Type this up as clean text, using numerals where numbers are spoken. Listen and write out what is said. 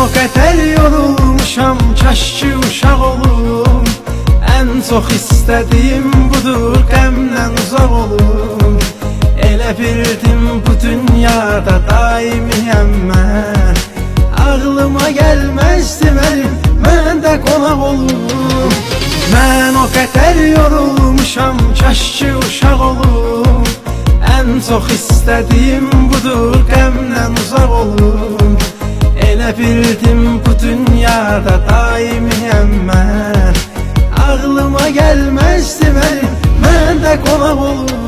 o qədər yorulmuşam, kaş ki uşaq olum. Ən çox istədiyim budur, qəmdən uzaq olum. Elə bildim bu dünyada daimiyəm mən. Ağlıma gəlməzdi mənim, mən də qonaq olum. Mən o qədər yorulmuşam, kaş ki uşaq olum. Ən çox istədiyim budur, qəmdən uzaq olum. Elə bildim bu dünyada daimiyəm mən. Ağlıma gəlməzdi mənim, mən də qonaq olum.